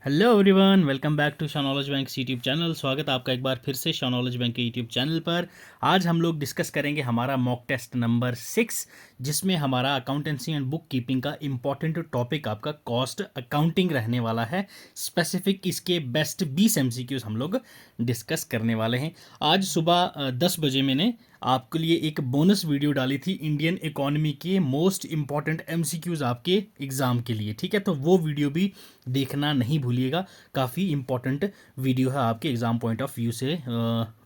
Hello everyone, welcome back to Shanowledge Bank YouTube channel. स्वागत है आपका एक बार फिर से शानॉलेज बैंक के यूट्यूब चैनल पर। आज हम लोग डिस्कस करेंगे हमारा मॉक टेस्ट नंबर 6, जिसमें हमारा अकाउंटेंसी एंड बुक कीपिंग का इंपॉर्टेंट टॉपिक आपका कॉस्ट अकाउंटिंग रहने वाला है। स्पेसिफिक इसके बेस्ट 20 एमसीक्यूज हम लोग डिस्कस करने वाले हैं। आज सुबह 10 बजे मैंने आपके लिए एक बोनस वीडियो डाली थी इंडियन इकोनॉमी के मोस्ट इंपॉर्टेंट एमसीक्यूज आपके एग्ज़ाम के लिए। ठीक है, तो वो वीडियो भी देखना नहीं भूलिएगा। काफ़ी इंपॉर्टेंट वीडियो है आपके एग्ज़ाम पॉइंट ऑफ व्यू से।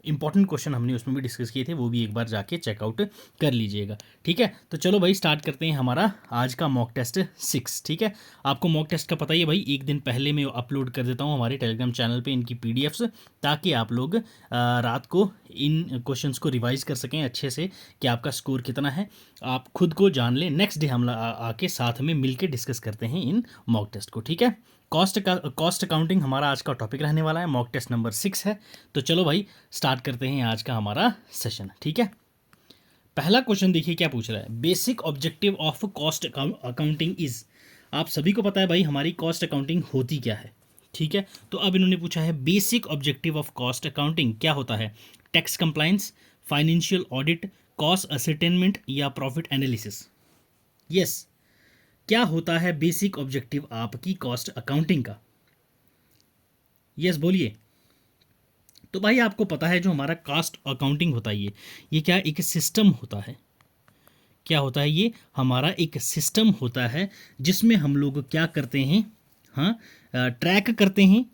इंपॉर्टेंट क्वेश्चन हमने उसमें भी डिस्कस किए थे, वो भी एक बार जाके चेकआउट कर लीजिएगा। ठीक है, तो चलो भाई स्टार्ट करते हैं हमारा आज का मॉक टेस्ट 6। ठीक है, आपको मॉक टेस्ट का पता ही है भाई, एक दिन पहले मैं अपलोड कर देता हूँ हमारे टेलीग्राम चैनल पे इनकी पीडीएफ्स, ताकि आप लोग रात को इन क्वेश्चंस को रिवाइज कर सकें अच्छे से कि आपका स्कोर कितना है, आप खुद को जान लें। नेक्स्ट डे हम आके साथ में मिलके डिस्कस करते हैं इन मॉक टेस्ट को। ठीक है, कॉस्ट अकाउंटिंग हमारा आज का टॉपिक रहने वाला है, मॉक टेस्ट नंबर 6 है। तो चलो भाई स्टार्ट करते हैं आज का हमारा सेशन। ठीक है, पहला क्वेश्चन देखिए क्या पूछ रहा है। Basic objective of cost accounting is. आप सभी को पता है भाई हमारी कॉस्ट अकाउंटिंग होती क्या है। ठीक है, तो अब इन्होंने पूछा है basic objective of cost accounting क्या होता है। Tax compliance, financial audit, cost ascertainment या प्रॉफिट एनालिसिस। यस, क्या होता है बेसिक ऑब्जेक्टिव आपकी कॉस्ट अकाउंटिंग का। यस बोलिए। तो भाई आपको पता है जो हमारा कॉस्ट अकाउंटिंग होता है ये क्या एक सिस्टम होता है। क्या होता है ये हमारा एक सिस्टम होता है जिसमें हम लोग क्या करते हैं, हाँ, ट्रैक करते हैं।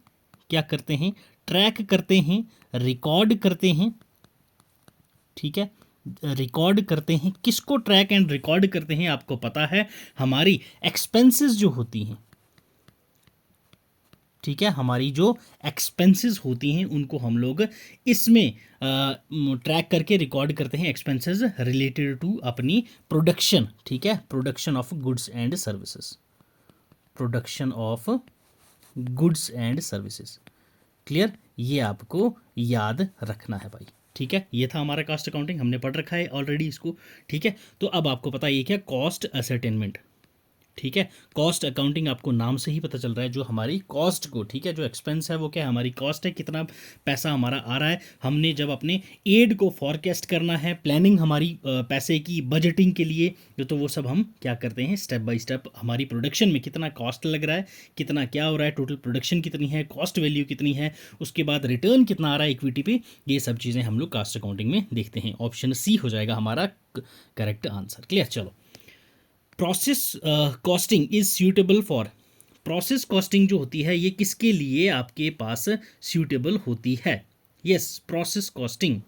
क्या करते हैं? ट्रैक करते हैं, रिकॉर्ड करते हैं। ठीक है, रिकॉर्ड करते हैं। किसको ट्रैक एंड रिकॉर्ड करते हैं? आपको पता है हमारी एक्सपेंसेस जो होती हैं। ठीक है, हमारी जो एक्सपेंसेस होती हैं उनको हम लोग इसमें ट्रैक करके रिकॉर्ड करते हैं, एक्सपेंसेस रिलेटेड टू अपनी प्रोडक्शन। ठीक है, production of goods and services, production of goods and services. Clear, ये आपको याद रखना है भाई। ठीक है, ये था हमारा कॉस्ट अकाउंटिंग, हमने पढ़ रखा है ऑलरेडी इसको। ठीक है, तो अब आपको पता है ये क्या कॉस्ट असर्टेनमेंट। ठीक है, कॉस्ट अकाउंटिंग आपको नाम से ही पता चल रहा है, जो हमारी कॉस्ट को, ठीक है, जो एक्सपेंस है वो क्या है, हमारी कॉस्ट है, कितना पैसा हमारा आ रहा है। हमने जब अपने एड को फॉरकास्ट करना है, प्लानिंग हमारी पैसे की बजटिंग के लिए, तो वो सब हम क्या करते हैं, स्टेप बाय स्टेप हमारी प्रोडक्शन में कितना कॉस्ट लग रहा है, कितना क्या हो रहा है, टोटल प्रोडक्शन कितनी है, कॉस्ट वैल्यू कितनी है, उसके बाद रिटर्न कितना आ रहा है इक्विटी पे, ये सब चीज़ें हम लोग कॉस्ट अकाउंटिंग में देखते हैं। ऑप्शन सी हो जाएगा हमारा करेक्ट आंसर। क्लियर, चलो। Process costing is suitable for. Process costing जो होती है ये किसके लिए आपके पास सूटेबल होती है? यस, प्रोसेस कॉस्टिंग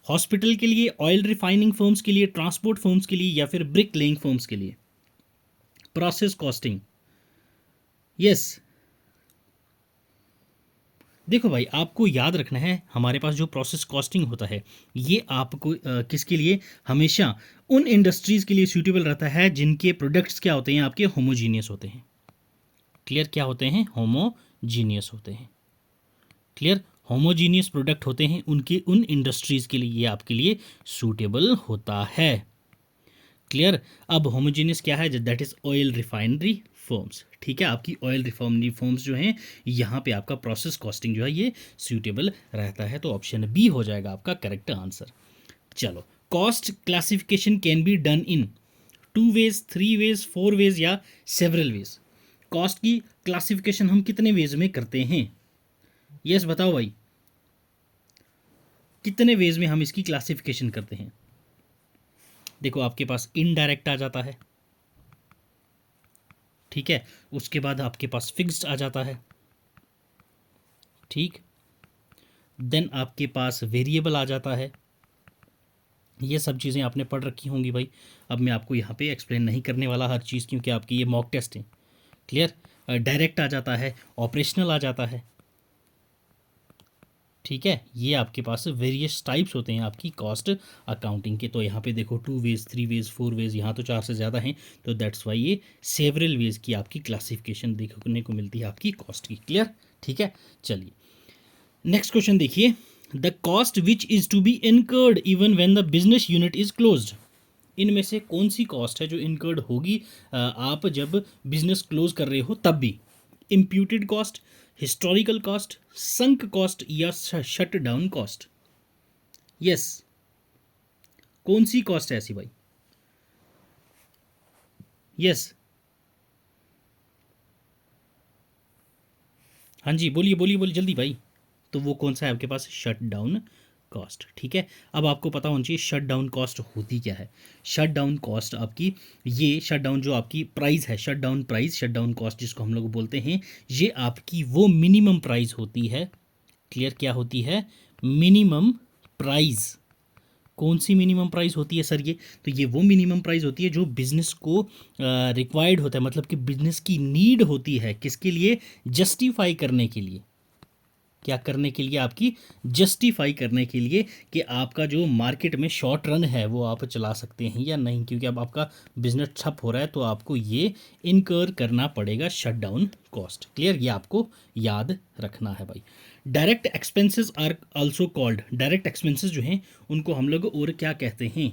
हॉस्पिटल के लिए, ऑयल रिफाइनिंग फर्म्स के लिए, ट्रांसपोर्ट फर्म्स के लिए या फिर ब्रिक लेइंग फर्म्स के लिए। Process costing, yes. देखो भाई आपको याद रखना है हमारे पास जो प्रोसेस कॉस्टिंग होता है ये आपको किसके लिए, हमेशा उन इंडस्ट्रीज़ के लिए सूटेबल रहता है जिनके प्रोडक्ट्स क्या होते हैं, आपके होमोजीनियस होते हैं। क्लियर, क्या होते हैं, होमोजीनियस होते हैं। क्लियर, होमोजीनियस प्रोडक्ट होते हैं उनके, उन इंडस्ट्रीज़ के लिए ये आपके लिए सूटेबल होता है। क्लियर, अब होमोजीनियस क्या है, that is oil refinery firms. ठीक है, आपकी ऑयल रिफाइनरी फर्म्स जो हैं यहाँ पे आपका प्रोसेस कॉस्टिंग जो है ये सूटेबल रहता है। तो ऑप्शन बी हो जाएगा आपका करेक्ट आंसर। चलो, cost classification can be done in 2 ways, 3 ways, 4 ways या सेवरल वेज। कॉस्ट की क्लासिफिकेशन हम कितने वेज में करते हैं? यस बताओ भाई, कितने वेज में हम इसकी क्लासिफिकेशन करते हैं? देखो आपके पास इनडायरेक्ट आ जाता है, ठीक है, उसके बाद आपके पास फिक्स्ड आ जाता है, ठीक, देन आपके पास वेरिएबल आ जाता है। ये सब चीज़ें आपने पढ़ रखी होंगी भाई, अब मैं आपको यहाँ पे एक्सप्लेन नहीं करने वाला हर चीज़, क्योंकि आपकी ये मॉक टेस्ट है। क्लियर, डायरेक्ट आ जाता है, ऑपरेशनल आ जाता है। ठीक है, ये आपके पास वेरियस टाइप्स होते हैं आपकी कॉस्ट अकाउंटिंग के। तो यहाँ पे देखो 2 वेज, 3 वेज, 4 वेज, यहाँ तो 4 से ज़्यादा हैं, तो दैट्स वाई ये सेवरल वेज की आपकी क्लासिफिकेशन देखने को मिलती है आपकी कॉस्ट की। क्लियर, ठीक है, चलिए नेक्स्ट क्वेश्चन देखिए। The cost which is to be incurred even when the business unit is closed. इनमें से कौन सी कॉस्ट है जो इनकर्ड होगी आप जब बिजनेस क्लोज कर रहे हो तब भी? Imputed cost, historical cost, sunk cost या शट डाउन कॉस्ट? यस, कौन सी कॉस्ट है ऐसी भाई? यस, हाँ जी, बोलिए बोलिए बोलिए जल्दी भाई। तो वो कौन सा है आपके पास? Shut down cost. ठीक है, अब आपको पता होना चाहिए शट डाउन कॉस्ट होती क्या है। शट डाउन कॉस्ट आपकी, ये शट डाउन जो आपकी प्राइस है, shut down price, shut down cost जिसको हम लोग बोलते हैं, ये आपकी वो मिनिमम प्राइस होती है। क्लियर? क्या होती है? Minimum price. कौन सी मिनिमम प्राइस होती है सर ये? तो ये वो मिनिमम प्राइस होती है जो बिजनेस को रिक्वायर्ड होता है, मतलब कि बिजनेस की नीड होती है, किसके लिए? जस्टिफाई करने के लिए। क्या करने के लिए? आपकी जस्टिफाई करने के लिए कि आपका जो मार्केट में शॉर्ट रन है वो आप चला सकते हैं या नहीं, क्योंकि अब आपका बिजनेस ठप हो रहा है तो आपको ये इनकर करना पड़ेगा शट डाउन कॉस्ट। क्लियर? ये आपको याद रखना है भाई। Direct expenses are also called, direct expenses जो हैं उनको हम लोग और क्या कहते हैं?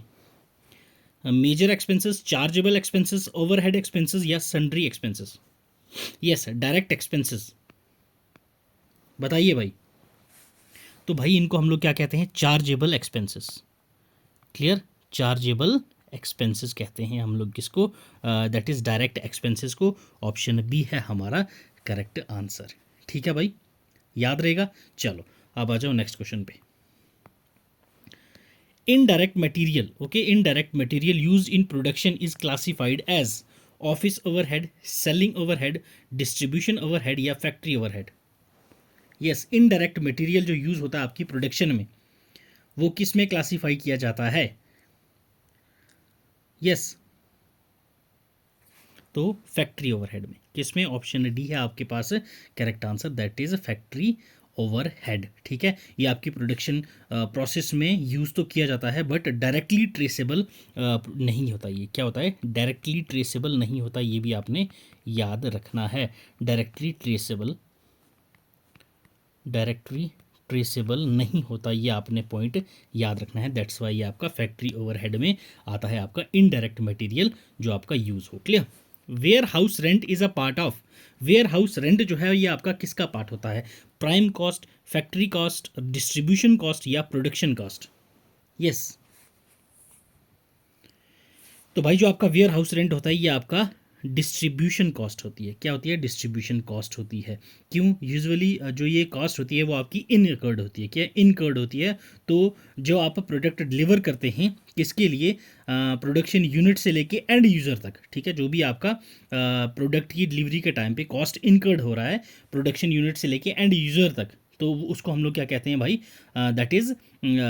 Major expenses, chargeable expenses, overhead expenses या sundry expenses? Yes, direct expenses, बताइए भाई। तो भाई इनको हम लोग क्या कहते हैं? Chargeable expenses. Clear? Chargeable expenses कहते हैं हम लोग किसको? दैट इज डायरेक्ट एक्सपेंसेस को। ऑप्शन बी है हमारा करेक्ट आंसर। ठीक है भाई, याद रहेगा। चलो अब आ जाओ नेक्स्ट क्वेश्चन पे। Indirect material, okay, indirect material used in production is classified as office overhead, selling overhead, distribution overhead या factory overhead? Yes, indirect material जो यूज होता है आपकी प्रोडक्शन में वो किस में क्लासिफाई किया जाता है? यस, तो फैक्ट्री ओवरहेड में। किसमें? ऑप्शन डी है आपके पास correct answer, that is factory overhead. ठीक है, ये आपकी प्रोडक्शन प्रोसेस में यूज़ तो किया जाता है बट डायरेक्टली ट्रेसेबल नहीं होता। ये क्या होता है? डायरेक्टली ट्रेसेबल नहीं होता, ये भी आपने याद रखना है। डायरेक्टली ट्रेसेबल, डायरेक्टली ट्रेसेबल नहीं होता, ये आपने पॉइंट याद रखना है। दैट्स वाई ये आपका फैक्ट्री ओवरहेड में आता है, आपका इनडायरेक्ट मटेरियल जो आपका यूज़ हो। Clear? Warehouse rent is a part of, warehouse rent जो है ये आपका किसका पार्ट होता है? Prime cost, factory cost, distribution cost या प्रोडक्शन कॉस्ट? यस, तो भाई जो आपका वेयर हाउस रेंट होता है ये आपका डिस्ट्रीब्यूशन कॉस्ट होती है। क्या होती है? डिस्ट्रीब्यूशन कॉस्ट होती है। क्यों? यूजुअली जो ये कॉस्ट होती है वो आपकी इनकर्ड होती है। क्या? इनकर्ड होती है। तो जो आप प्रोडक्ट डिलीवर करते हैं किसके लिए? प्रोडक्शन यूनिट से लेके एंड यूज़र तक। ठीक है, जो भी आपका प्रोडक्ट की डिलीवरी के टाइम पे कॉस्ट इनकर्ड हो रहा है प्रोडक्शन यूनिट से लेके एंड यूज़र तक, तो उसको हम लोग क्या कहते हैं भाई? That is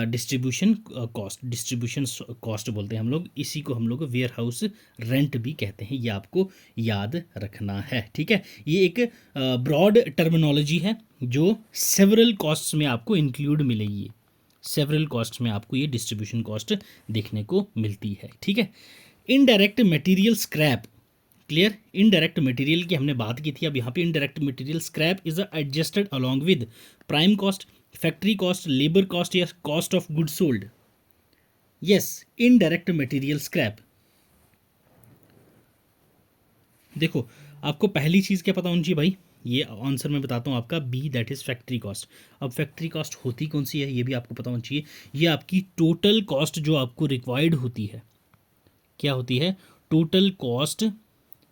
distribution cost, distribution cost बोलते हैं हम लोग। इसी को हम लोग वेयर हाउस रेंट भी कहते हैं, ये आपको याद रखना है। ठीक है, ये एक ब्रॉड टर्मिनोलॉजी है जो सेवरल कॉस्ट्स में आपको इंक्लूड मिलेगी। सेवरल कॉस्ट में आपको ये डिस्ट्रीब्यूशन कॉस्ट देखने को मिलती है। ठीक है, indirect material scrap. Clear? Indirect material की हमने बात की थी, अब यहाँ पे indirect material scrap is adjusted along with prime cost, factory cost, labour cost या cost of good sold? Yes, indirect material scrap. देखो, आपको पहली चीज़ क्या पता होनी चाहिए भाई? ये आंसर मैं बताता हूँ आपका B, that is factory cost. अब फैक्ट्री कॉस्ट होती कौन सी है ये भी आपको पता होना चाहिए। ये आपकी टोटल कॉस्ट जो आपको रिक्वायर्ड होती है। क्या होती है? टोटल कॉस्ट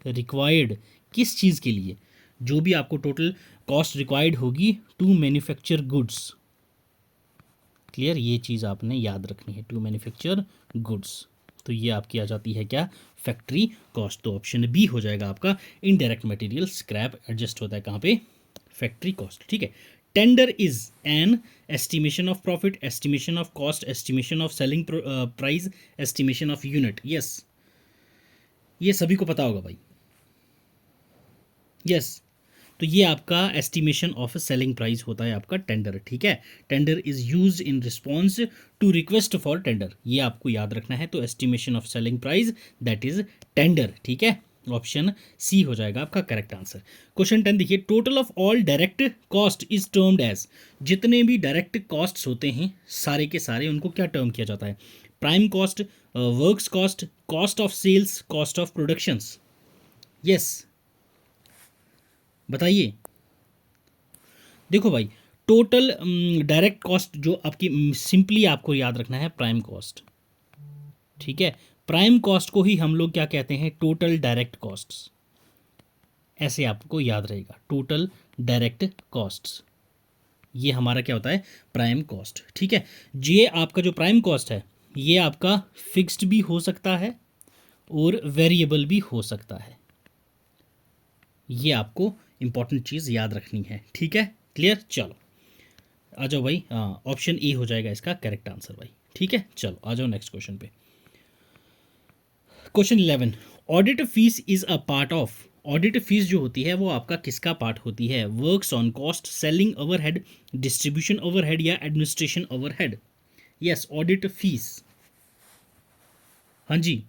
रिक्वायर्ड, किस चीज़ के लिए? जो भी आपको टोटल कॉस्ट रिक्वायर्ड होगी टू मैन्युफैक्चर गुड्स। क्लियर? ये चीज़ आपने याद रखनी है, टू मैन्युफैक्चर गुड्स। तो ये आपकी आ जाती है क्या? Factory cost. तो ऑप्शन बी हो जाएगा आपका इनडायरेक्ट मटेरियल स्क्रैप एडजस्ट होता है कहाँ पे? Factory cost. ठीक है, tender is an estimation of profit, estimation of cost, estimation of selling price, estimation of unit. Yes, ये सभी को पता होगा भाई। यस, तो ये आपका एस्टिमेशन ऑफ सेलिंग प्राइस होता है आपका टेंडर। ठीक है, tender is use in response to request for tender, ये आपको याद रखना है। तो estimation of selling price that is tender. ठीक है, ऑप्शन सी हो जाएगा आपका करेक्ट आंसर। क्वेश्चन 10 देखिए, total of all direct cost is termed as, जितने भी डायरेक्ट कॉस्ट्स होते हैं सारे के सारे उनको क्या टर्म किया जाता है? Prime cost, works cost, cost of sales, cost of productions? Yes, बताइए। देखो भाई, टोटल डायरेक्ट कॉस्ट जो आपकी, सिंपली आपको याद रखना है प्राइम कॉस्ट, ठीक है। प्राइम कॉस्ट को ही हम लोग क्या कहते हैं, टोटल डायरेक्ट कॉस्ट्स, ऐसे आपको याद रहेगा, टोटल डायरेक्ट कॉस्ट्स, ये हमारा क्या होता है, प्राइम कॉस्ट, ठीक है। ये आपका जो प्राइम कॉस्ट है ये आपका फिक्स्ड भी हो सकता है और वेरिएबल भी हो सकता है, ये आपको इंपॉर्टेंट चीज़ याद रखनी है, ठीक है। क्लियर, चलो आ जाओ भाई, ऑप्शन ए हो जाएगा इसका करेक्ट आंसर भाई, ठीक है। चलो आ जाओ नेक्स्ट क्वेश्चन पे। Question 11, audit fee is a part of, audit fee जो होती है वो आपका किसका पार्ट होती है, works on cost, selling overhead, distribution overhead या administration overhead. Yes, audit fee, हाँ जी,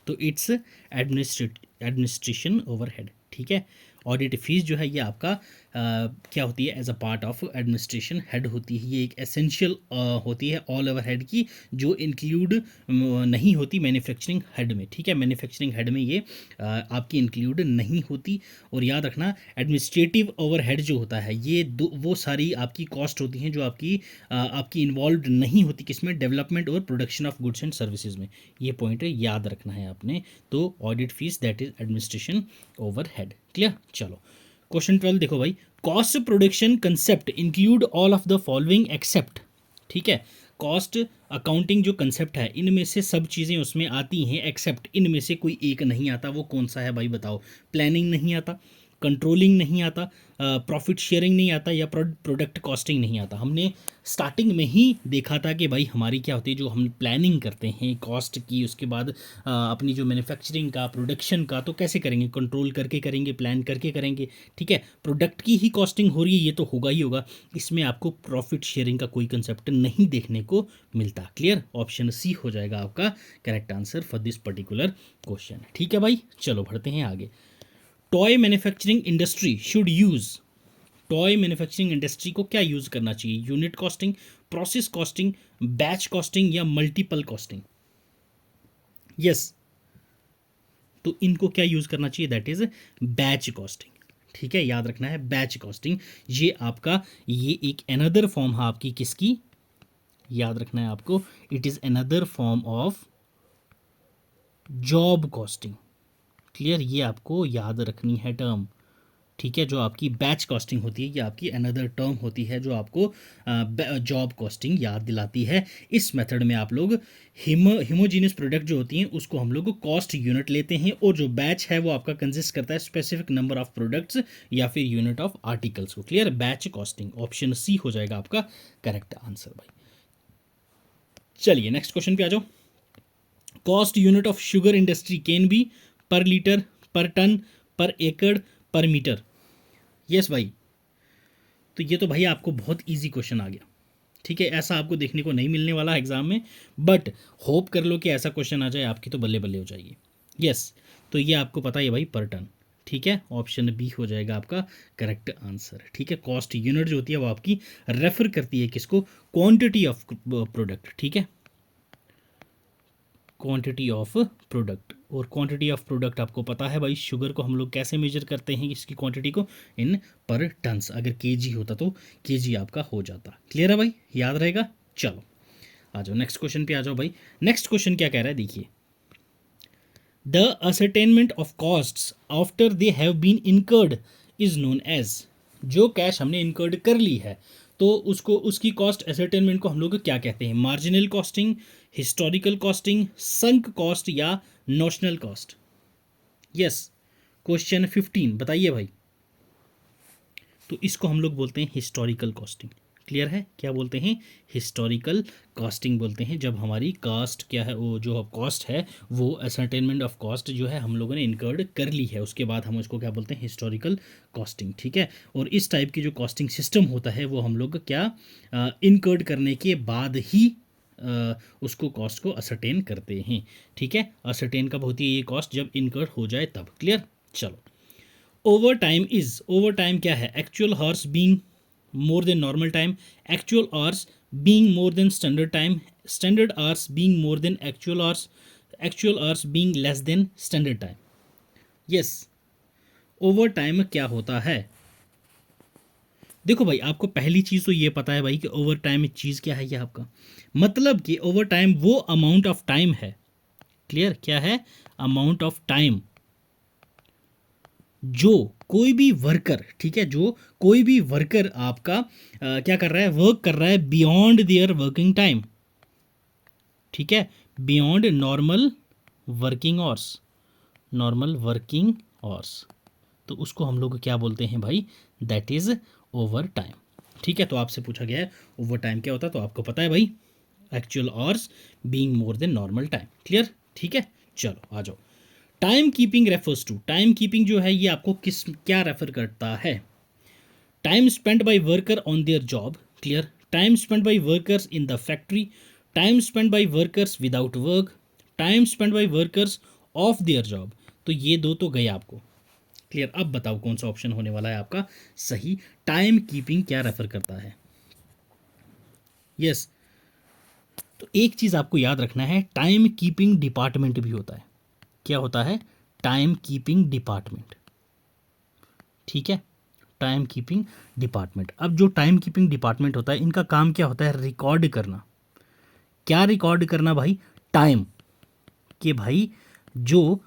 तो इट्स एडमिनिस्ट्रेशन ओवरहेड, ठीक है। ऑडिट फीस जो है ये आपका क्या होती है, as a part of administration head होती है, ये एक एसेंशियल होती है ऑल ओवर हेड की, जो इंक्लूड नहीं होती मैन्युफैक्चरिंग हेड में, ठीक है। मैन्युफैक्चरिंग हेड में ये आपकी इंक्लूड नहीं होती। और याद रखना, एडमिनिस्ट्रेटिव ओवरहेड जो होता है ये वो सारी आपकी कॉस्ट होती हैं जो आपकी इन्वॉल्व नहीं होती किसमें, डेवलपमेंट और production of goods and services में, ये पॉइंट याद रखना है आपने। तो audit fees that is administration overhead, clear. चलो क्वेश्चन 12 देखो भाई, cost production concept include all of the following except, ठीक है। कॉस्ट अकाउंटिंग जो कंसेप्ट है इनमें से सब चीज़ें उसमें आती हैं एक्सेप्ट इनमें से कोई एक नहीं आता, वो कौन सा है भाई बताओ। प्लानिंग नहीं आता, कंट्रोलिंग नहीं आता, प्रॉफिट शेयरिंग नहीं आता, या प्रोडक्ट कॉस्टिंग नहीं आता। हमने स्टार्टिंग में ही देखा था कि भाई हमारी क्या होती है, जो हम प्लानिंग करते हैं कॉस्ट की, उसके बाद अपनी जो मैन्युफैक्चरिंग का, प्रोडक्शन का, तो कैसे करेंगे, कंट्रोल करके करेंगे, प्लान करके करेंगे, ठीक है। प्रोडक्ट की ही कॉस्टिंग हो रही है ये तो होगा ही होगा, इसमें आपको प्रॉफिट शेयरिंग का कोई कंसेप्ट नहीं देखने को मिलता। क्लियर, ऑप्शन सी हो जाएगा आपका correct answer for this particular question, ठीक है भाई। चलो बढ़ते हैं आगे। Toy manufacturing industry should use, toy manufacturing industry को क्या यूज़ करना चाहिए, unit costing, process costing, batch costing या मल्टीपल कॉस्टिंग। यस, तो इनको क्या यूज़ करना चाहिए, दैट इज बैच कॉस्टिंग, ठीक है। याद रखना है बैच कॉस्टिंग, ये आपका ये एक अनदर फॉर्म है आपकी किसकी, याद रखना है आपको, it is another form of job costing. Clear, ये आपको याद रखनी है टर्म, ठीक है। जो आपकी बैच कॉस्टिंग होती है ये आपकी अनदर टर्म होती है जो आपको जॉब कॉस्टिंग याद दिलाती है। इस मेथड में आप लोग हिमोजीनियस प्रोडक्ट जो होती हैं उसको हम लोग कॉस्ट यूनिट लेते हैं, और जो बैच है वो आपका कंसिस्ट करता है स्पेसिफिक नंबर ऑफ प्रोडक्ट्स या फिर यूनिट ऑफ आर्टिकल्स को। Clear, batch costing, option C हो जाएगा आपका करेक्ट आंसर भाई। चलिए नेक्स्ट क्वेश्चन पे आ जाओ। Cost unit of sugar industry can be पर लीटर, पर टन, पर एकड़, पर मीटर। यस भाई, तो ये तो भाई आपको बहुत इजी क्वेश्चन आ गया, ठीक है। ऐसा आपको देखने को नहीं मिलने वाला एग्जाम में, बट होप कर लो कि ऐसा क्वेश्चन आ जाए आपकी तो बल्ले बल्ले हो जाएगी। यस, तो ये आपको पता है भाई पर टन, ठीक है। ऑप्शन बी हो जाएगा आपका करेक्ट आंसर, ठीक है। कॉस्ट यूनिट जो होती है वो आपकी रेफर करती है किसको, क्वांटिटी ऑफ प्रोडक्ट, ठीक है, क्वांटिटी ऑफ प्रोडक्ट। और क्वांटिटी ऑफ प्रोडक्ट आपको पता है भाई, शुगर को हम लोग कैसे मेजर करते हैं इसकी क्वांटिटी को, इन पर टन्स, अगर केजी होता तो केजी आपका हो जाता। क्लियर है भाई, याद रहेगा। चलो आ जाओ नेक्स्ट क्वेश्चन पे आ जाओ भाई। नेक्स्ट क्वेश्चन क्या कह रहा है देखिए, the ascertainment of costs after they have been incurred is known as, जो कैश हमने इनकर्ड कर ली है तो उसको, उसकी कॉस्ट असरटेनमेंट को हम लोग क्या कहते हैं, marginal costing, historical costing, sunk cost या नोशनल कॉस्ट। यस, क्वेश्चन 15 बताइए भाई। तो इसको हम लोग बोलते हैं हिस्टोरिकल कॉस्टिंग। क्लियर है, क्या बोलते हैं, हिस्टोरिकल कॉस्टिंग बोलते हैं, जब हमारी कास्ट क्या है, वो जो कॉस्ट है वो असरटेनमेंट ऑफ कॉस्ट जो है हम लोगों ने इनकर्ड कर ली है, उसके बाद हम उसको क्या बोलते हैं, हिस्टोरिकल कॉस्टिंग, ठीक है। और इस टाइप की जो कॉस्टिंग सिस्टम होता है वो हम लोग क्या इनकर्ड करने के बाद ही उसको कॉस्ट को असरटेन करते हैं, ठीक है। असरटेन कब होती है ये कॉस्ट, जब इनकर्ड हो जाए तब। क्लियर, चलो। Over time is, over time क्या है, actual horse being more than normal time, actual hours being more then standard time, standard hours being more then actual hours, actual hours being less than standard time. Yes, over time क्या होता है? देखो भाई, आपको पहली चीज़ तो ये पता है भाई कि ओवर टाइम चीज़ क्या है, ये आपका मतलब कि ओवर टाइम वो अमाउंट ऑफ टाइम है। क्लियर? क्या है? अमाउंट ऑफ टाइम जो कोई भी वर्कर, ठीक है, जो कोई भी वर्कर आपका क्या कर रहा है, वर्क कर रहा है बियॉन्ड देयर वर्किंग टाइम, ठीक है, beyond normal working hours, normal working hours, तो उसको हम लोग क्या बोलते हैं भाई? That is over time. ठीक है, तो आपसे पूछा गया है ओवर टाइम क्या होता है, तो आपको पता है भाई, actual hours being more than normal time. Clear? ठीक है, चलो आ जाओ। Time keeping refers to, time keeping जो है ये आपको किस क्या रेफर करता है? Time spend by worker on their job. Clear? Time spend by workers in the factory, time spend by workers without work, time spend by workers off their job. तो ये दो तो गए आपको। क्लियर? अब बताओ कौन सा ऑप्शन होने वाला है आपका सही? टाइम कीपिंग क्या रेफर करता है? यस, तो एक चीज आपको याद रखना है, टाइम कीपिंग डिपार्टमेंट भी होता है। क्या होता है? Time keeping department. ठीक है, टाइम कीपिंग डिपार्टमेंट। अब जो टाइम कीपिंग डिपार्टमेंट होता है, इनका काम क्या होता है? रिकॉर्ड करना। क्या रिकॉर्ड करना भाई? टाइम, कि भाई जो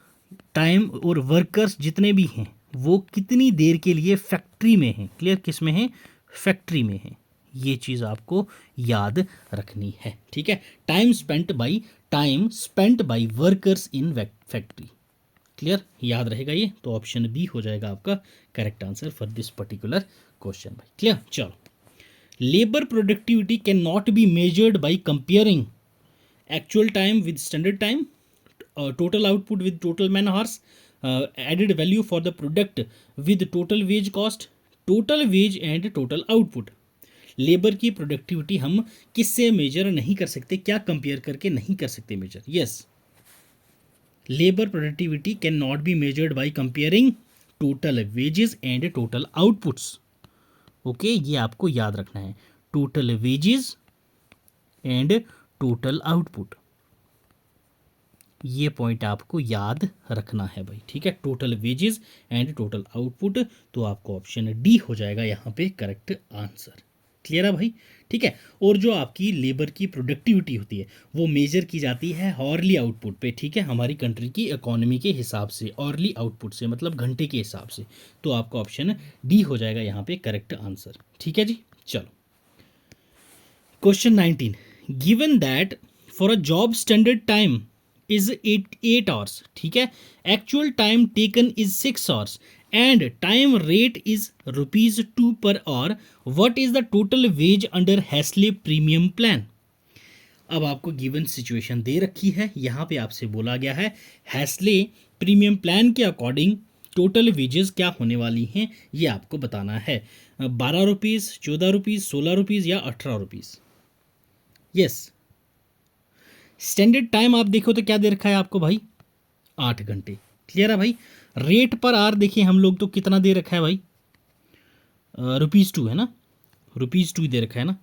टाइम और वर्कर्स जितने भी हैं वो कितनी देर के लिए फैक्ट्री में हैं। क्लियर? किस में हैं? फैक्ट्री में हैं। ये चीज़ आपको याद रखनी है। ठीक है, time spent by workers in factory. Clear? याद रहेगा ये, तो ऑप्शन बी हो जाएगा आपका correct answer for this particular question भाई। क्लियर? चलो, labour productivity can not be measured by comparing actual time with standard time, total output with total man hours, added value for the product with total wage cost, total wage and total output। Labour की productivity हम किससे major नहीं कर सकते? क्या compare करके नहीं कर सकते measure? Yes, labour productivity can not be measured by comparing total wages and total outputs. Okay, ये आपको याद रखना है, total wages and total output, ये पॉइंट आपको याद रखना है भाई। ठीक है, total wages and total output, तो आपको ऑप्शन डी हो जाएगा यहाँ पे करेक्ट आंसर। क्लियर है भाई? ठीक है, और जो आपकी लेबर की प्रोडक्टिविटी होती है वो मेजर की जाती है हॉर्ली आउटपुट पे। ठीक है, हमारी कंट्री की इकोनॉमी के हिसाब से, हॉर्ली आउटपुट से मतलब घंटे के हिसाब से, तो आपका ऑप्शन डी हो जाएगा यहाँ पे करेक्ट आंसर। ठीक है जी, चलो question 19, given that for a job standard time is 8 hours, ठीक है, actual time taken is 6 hours and time rate is ₹2 per hour, what is the total wage under हैस्ले प्रीमियम प्लान? अब आपको given situation दे रखी है, यहाँ पे आपसे बोला गया है हैस्ले प्रीमियम प्लान के अकॉर्डिंग टोटल वेजेस क्या होने वाली हैं, ये आपको बताना है। 12 रुपीज़, 14 रुपीज़, 16 रुपीज़ या 18 रुपीज़। यस, स्टैंडर्ड टाइम आप देखो तो क्या दे रखा है आपको भाई? 8 घंटे। क्लियर है भाई? रेट पर आर देखिए हम लोग तो कितना दे रखा है भाई? ₹2 है ना, ₹2 दे रखा है ना,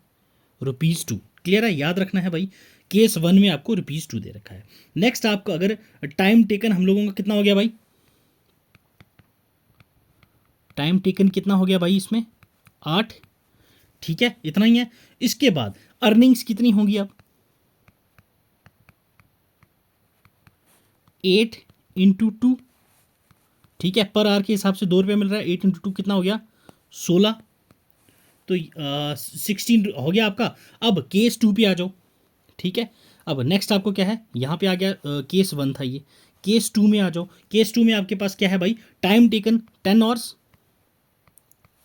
₹2। क्लियर है? याद रखना है भाई, केस 1 में आपको ₹2 दे रखा है। नेक्स्ट आपको अगर टाइम टेकन हम लोगों का कितना हो गया भाई? टाइम टेकन कितना हो गया भाई इसमें? 8। ठीक है, इतना ही है। इसके बाद अर्निंग्स कितनी होंगी अब? 8 इंटू 2, ठीक है, पर आवर के हिसाब से ₹2 मिल रहा है। 8 इंटू 2 कितना हो गया? 16। तो 16 हो गया आपका। अब केस 2 पे आ जाओ। ठीक है, अब नेक्स्ट आपको क्या है, यहाँ पे आ गया केस 1 था ये, केस 2 में आ जाओ। केस 2 में आपके पास क्या है भाई? Time taken 10 hours.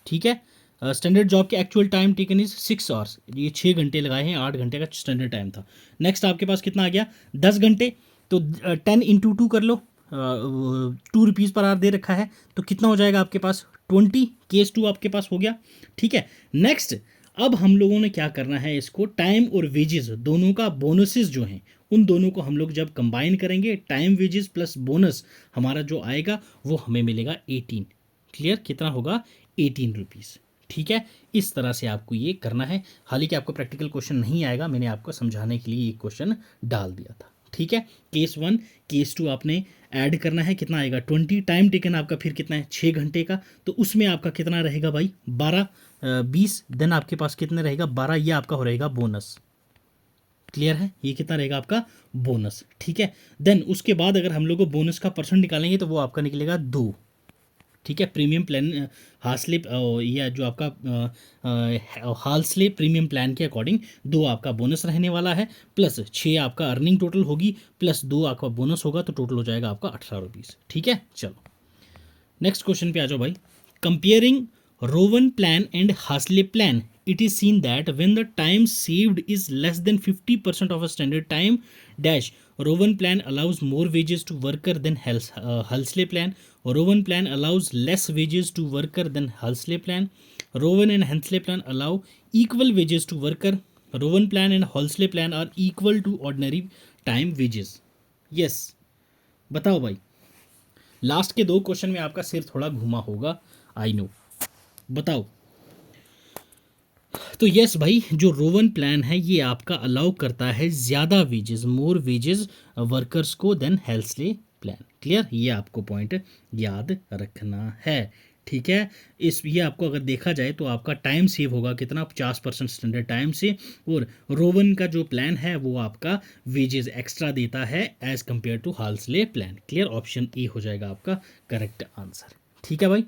ठीक है, स्टैंडर्ड जॉब के actual time taken is 6 hours, ये 6 घंटे लगाए हैं, 8 घंटे का स्टैंडर्ड टाइम था। नेक्स्ट आपके पास कितना आ गया? 10 घंटे। तो 10 इंटू 2 कर लो, ₹2 पर आवर दे रखा है, तो कितना हो जाएगा आपके पास? 20। केस 2 आपके पास हो गया। ठीक है, नेक्स्ट अब हम लोगों ने क्या करना है, इसको टाइम और वेजेस दोनों का बोनसेस जो हैं उन दोनों को हम लोग जब कंबाइन करेंगे, टाइम वेजेस प्लस बोनस हमारा जो आएगा वो हमें मिलेगा 18। क्लियर? कितना होगा? 18 रुपीज़। ठीक है, इस तरह से आपको ये करना है। हालांकि आपको प्रैक्टिकल क्वेश्चन नहीं आएगा, मैंने आपको समझाने के लिए ये क्वेश्चन डाल दिया था। ठीक है। केस 1 केस 2 आपने ऐड करना है, कितना आएगा 20, टाइम टेकन आपका फिर कितना है 6 घंटे का, तो उसमें आपका कितना रहेगा भाई 12 20, देन आपके पास कितने रहेगा 12, ये आपका हो रहेगा बोनस। क्लियर है, ये कितना रहेगा आपका बोनस, ठीक है। देन उसके बाद अगर हम लोग को बोनस का परसेंट निकालेंगे तो वो आपका निकलेगा 2, ठीक है। प्रीमियम प्लान हार्सले या जो आपका हार्सले प्रीमियम प्लान के अकॉर्डिंग 2 आपका बोनस रहने वाला है, प्लस 6 आपका अर्निंग टोटल होगी, प्लस 2 आपका बोनस होगा, तो टोटल हो जाएगा आपका 18 रुपीज़, ठीक है। चलो नेक्स्ट क्वेश्चन पे आ जाओ भाई। Comparing Rowan plan and Halsey plan, it is seen that when the time saved is less than 50% of a standard time dash, rowan plan allows more wages to worker than Halsley plan. Rowan plan allows less wages to worker than Halsley plan. Rowan and Halsley plan allow equal wages to worker. Rowan plan and Halsley plan are equal to ordinary time wages. Yes, बताओ भाई। Last के 2 question में आपका सिर थोड़ा घुमा होगा, I know, बताओ। तो यस भाई, जो रोवन प्लान है ये आपका अलाउ करता है ज़्यादा वेजेस, मोर वेजेस वर्कर्स को देन हेल्सले प्लान। क्लियर, ये आपको पॉइंट याद रखना है, ठीक है। ये आपको अगर देखा जाए तो आपका टाइम सेव होगा कितना 50% स्टैंडर्ड टाइम से, और रोवन का जो प्लान है वो आपका वेजेस एक्स्ट्रा देता है as compare to Halsey plan. Clear, option A हो जाएगा आपका करेक्ट आंसर, ठीक है भाई।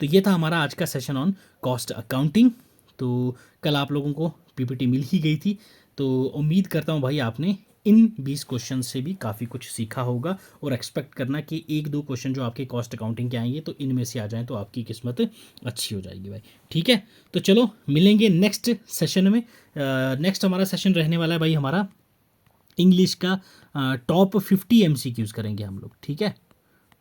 तो ये था हमारा आज का सेशन ऑन कॉस्ट अकाउंटिंग। तो कल आप लोगों को पीपीटी मिल ही गई थी, तो उम्मीद करता हूँ भाई आपने इन 20 क्वेश्चन से भी काफ़ी कुछ सीखा होगा, और एक्सपेक्ट करना कि 1-2 क्वेश्चन जो आपके कॉस्ट अकाउंटिंग के आएंगे तो इनमें से आ जाएं तो आपकी किस्मत अच्छी हो जाएगी भाई, ठीक है। तो चलो मिलेंगे नेक्स्ट सेशन में। नेक्स्ट हमारा सेशन रहने वाला है भाई हमारा इंग्लिश का टॉप 50 MCQs करेंगे हम लोग, ठीक है।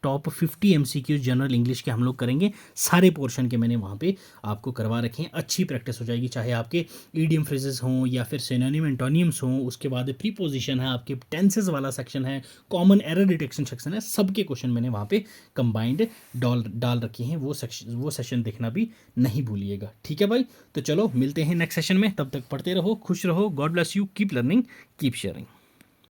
टॉप 50 MCQs जनरल इंग्लिश के हम लोग करेंगे, सारे पोर्शन के मैंने वहाँ पे आपको करवा रखे हैं। अच्छी प्रैक्टिस हो जाएगी, चाहे आपके ईडियम फ्रेजेस हों या फिर सिनोनिम एंटोनियम्स हों, उसके बाद प्रीपोजिशन है, आपके टेंसेस वाला सेक्शन है, कॉमन एरर डिटेक्शन सेक्शन है, सबके क्वेश्चन मैंने वहाँ पे कंबाइंड डाल रखे हैं। वो सेशन देखना भी नहीं भूलिएगा, ठीक है भाई। तो चलो मिलते हैं नेक्स्ट सेशन में, तब तक पढ़ते रहो, खुश रहो, God bless you, keep learning, keep sharing.